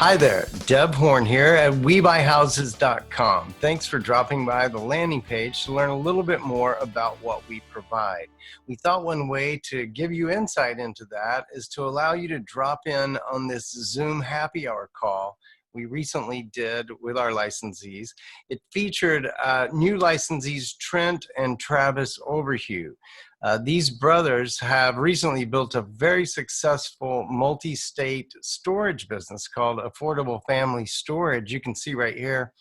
Hi there, Deb Horn here at WeBuyHouses.com. Thanks for dropping by the landing page to learn a little bit more about what we provide. We thought one way to give you insight into that is to allow you to drop in on this Zoom happy hour call we recently did with our licensees. It featured new licensees Trent and Travis Overhue. These brothers have recently built a very successful multi-state storage business called Affordable Family Storage. You can see right here,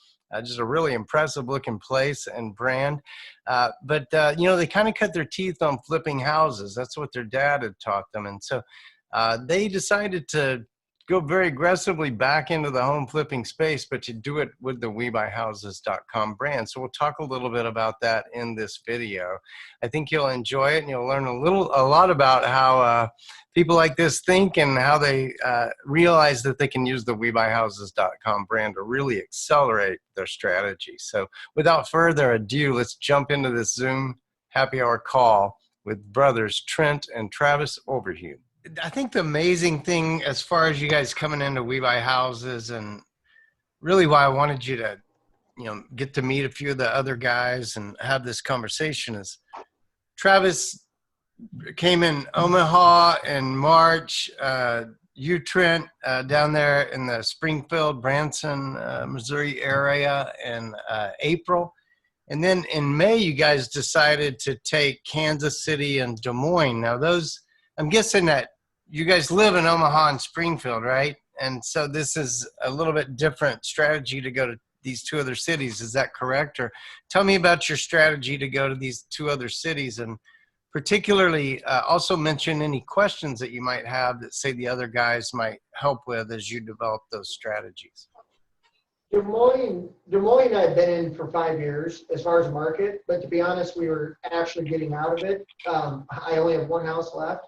just a really impressive looking place and brand. You know, they kind of cut their teeth on flipping houses. That's what their dad had taught them. And so they decided to go very aggressively back into the home flipping space, but to do it with the WeBuyHouses.com brand. So we'll talk a little bit about that in this video. I think you'll enjoy it, and you'll learn a lot about how people like this think and how they realize that they can use the WeBuyHouses.com brand to really accelerate their strategy. So without further ado, let's jump into this Zoom happy hour call with brothers Trent and Travis Overhue. I think the amazing thing as far as you guys coming into We Buy Houses, and really why I wanted you to, you know, get to meet a few of the other guys and have this conversation, is Travis came in Omaha in March, you Trent down there in the Springfield, Branson, Missouri area in April. And then in May, you guys decided to take Kansas City and Des Moines. Now those, I'm guessing that you guys live in Omaha and Springfield, right? And so this is a little bit different strategy to go to these two other cities. Is that correct? Or tell me about your strategy to go to these two other cities, and particularly also mention any questions that you might have that, say, the other guys might help with as you develop those strategies. Des Moines I've been in for 5 years as far as market, but to be honest, we were actually getting out of it. I only have one house left.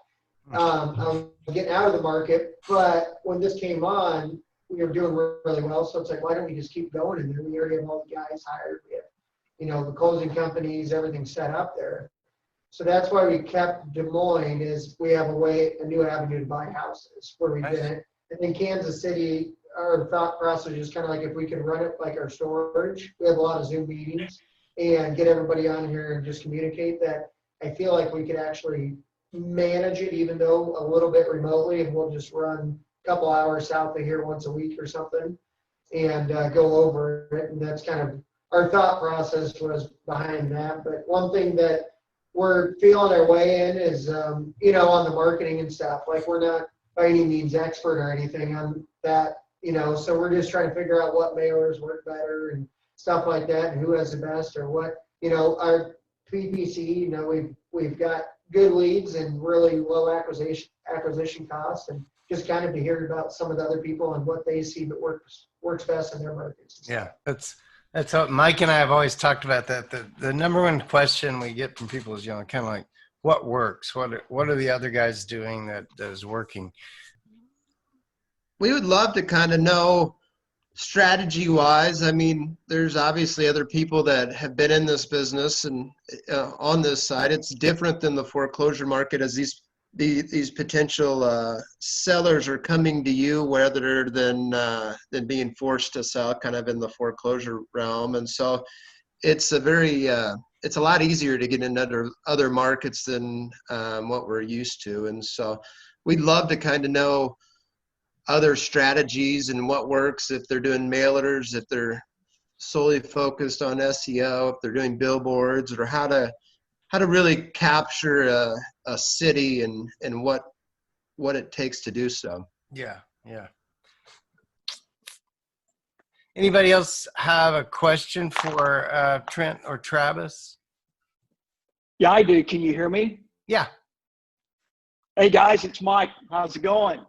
I'm getting out of the market, but when this came on, we were doing really well. So it's like, why don't we just keep going? And then we already have all the guys hired. We have, you know, the closing companies, everything set up there. So that's why we kept Des Moines, is we have a new avenue to buy houses where we did it. And then Kansas City, our thought process is kind of like, if we can run it like our storage, we have a lot of Zoom meetings, and get everybody on here and just communicate that. I feel like we could actually manage it, even though a little bit remotely, and we'll just run a couple hours south of here once a week or something and go over it. And that's kind of our thought process was behind that. But one thing that we're feeling our way in is, you know, on the marketing and stuff, like we're not by any means expert or anything on that, you know, so we're just trying to figure out what mailers work better and stuff like that, and who has the best, or what, you know, our PPC, you know, we've got good leads and really low acquisition costs, and just kind of to hear about some of the other people and what they see that works best in their markets. Yeah, that's how Mike and I have always talked about that. The number one question we get from people is, you know, kind of like, what works? What are the other guys doing that is working? We would love to kind of know strategy wise. I mean, there's obviously other people that have been in this business, and on this side, it's different than the foreclosure market, as these potential sellers are coming to you rather than being forced to sell, kind of in the foreclosure realm. And so it's it's a lot easier to get into other markets than what we're used to. And so we'd love to kind of know other strategies and what works, if they're doing mailers, if they're solely focused on SEO, if they're doing billboards, or how to really capture a city and what it takes to do so. Yeah. Anybody else have a question for Trent or Travis? Yeah, I do. Can you hear me? Yeah. Hey guys, it's Mike. How's it going?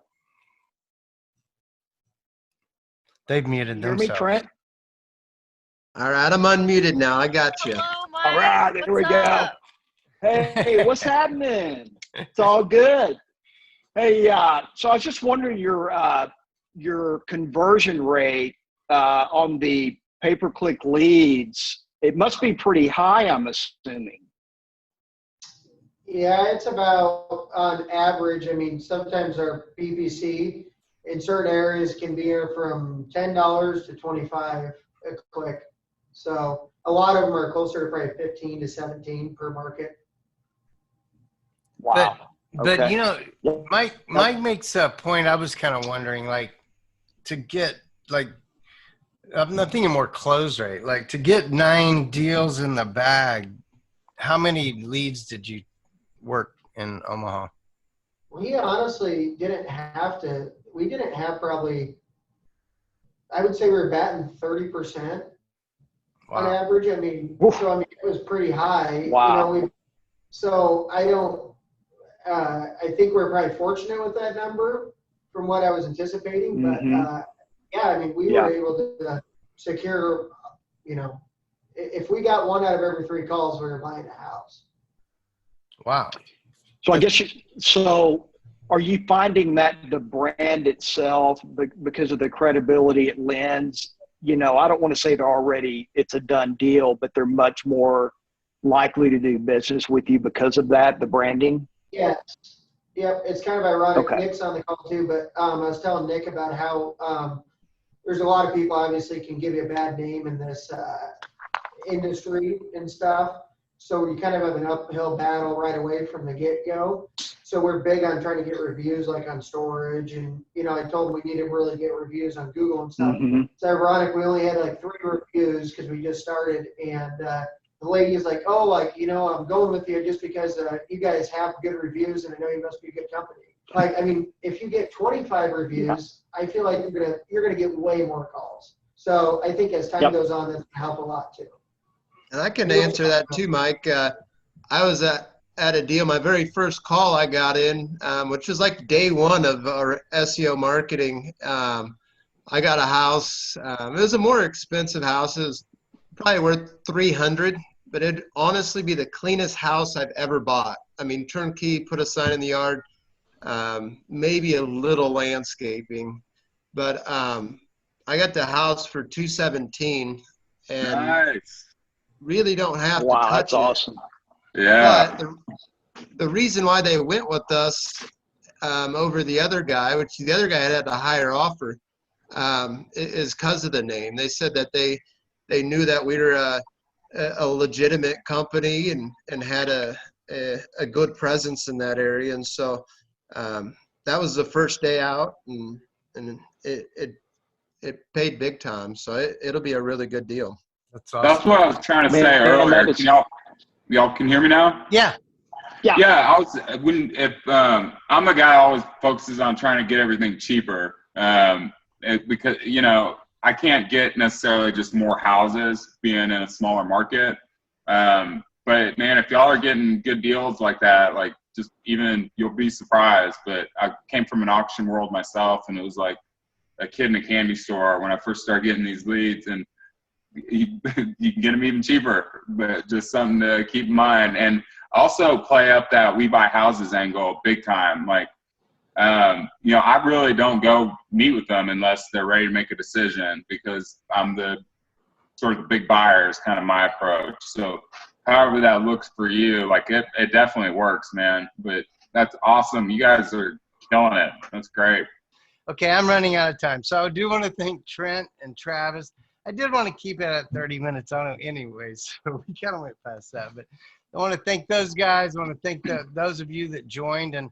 They've muted themselves. Hear me, Trent? All right, I'm unmuted now. I got you. Hello, Mike. All right, there we go. Hey, what's happening? It's all good. Hey, so I was just wondering your conversion rate on the pay-per-click leads. It must be pretty high, I'm assuming. Yeah, it's about on average. I mean, sometimes our PPC in certain areas can be from $10 to $25 a click. So a lot of them are closer to probably 15 to 17 per market. Wow. But Okay. you know, Mike makes a point. I was kind of wondering, like, to get like, I'm not thinking more close rate. Like to get 9 deals in the bag, how many leads did you work in Omaha? We honestly didn't have to. We didn't have probably. I would say we were batting 30% on Wow. average. I mean, so I mean it was pretty high. Wow. You know, so I don't. I think we're probably fortunate with that number from what I was anticipating. But yeah, I mean, we were able to secure. You know, if we got 1 out of every 3 calls, we were buying a house. Wow. So I guess so are you finding that the brand itself, because of the credibility it lends, you know, I don't want to say it's a done deal, but they're much more likely to do business with you because of that, the branding? Yes. Yep. It's kind of ironic. Okay. Nick's on the call too, but I was telling Nick about how there's a lot of people obviously can give you a bad name in this industry and stuff. So you kind of have an uphill battle right away from the get-go. So we're big on trying to get reviews like on storage. And, you know, I told them we need to really get reviews on Google and stuff. It's ironic. We only had like 3 reviews because we just started. And the lady's like, oh, like, you know, I'm going with you just because you guys have good reviews and I know you must be a good company. Like, I mean, if you get 25 reviews, I feel like you're gonna get way more calls. So I think as time goes on, that's gonna help a lot too. And I can answer that too, Mike. I was at a deal, my very first call I got in, which was like day 1 of our SEO marketing. I got a house. It was a more expensive house. It was probably worth $300, but it'd honestly be the cleanest house I've ever bought. I mean, turnkey, put a sign in the yard, maybe a little landscaping, but I got the house for $217, and nice. really don't have to Wow, touch that's it. awesome. Yeah. But the reason why they went with us over the other guy, which the other guy had a higher offer, is because of the name. They said that they knew that we were a legitimate company and had a good presence in that area. And so that was the first day out, and it paid big time. So it'll be a really good deal. That's awesome. That's what I was trying to say Man, earlier. that is- Y'all can hear me now? Yeah. Yeah, I'm a guy who always focuses on trying to get everything cheaper, because, you know, I can't get necessarily just more houses being in a smaller market. But man, if y'all are getting good deals like that, like just even you'll be surprised. But I came from an auction world myself, and it was like a kid in a candy store when I first started getting these leads, and you can get them even cheaper, but just something to keep in mind. And also play up that we buy houses angle big time. Like, you know, I really don't go meet with them unless they're ready to make a decision, because I'm the sort of the big buyer is kind of my approach. So however that looks for you, like it definitely works, man. But that's awesome. You guys are killing it. That's great. Okay, I'm running out of time. So I do want to thank Trent and Travis. I did want to keep it at 30 minutes on it anyways, so we kind of went past that. But I want to thank those guys. I want to thank those of you that joined. And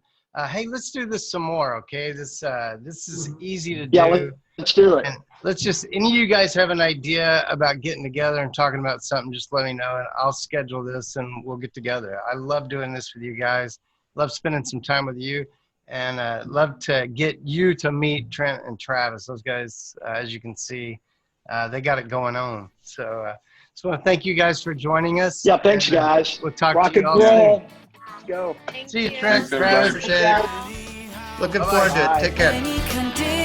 hey, let's do this some more, okay? This is easy to do. Yeah, let's do it. And let's just, any of you guys have an idea about getting together and talking about something, just let me know, and I'll schedule this and we'll get together. I love doing this with you guys. Love spending some time with you, and love to get you to meet Trent and Travis. Those guys, as you can see, they got it going on. So just want to thank you guys for joining us. Yeah, thanks, and, guys. We'll talk Rock to you and all roll. soon. Let's go. See you, Trent, Thanks, everybody. Travis. Looking forward to it. Take care. Any condition.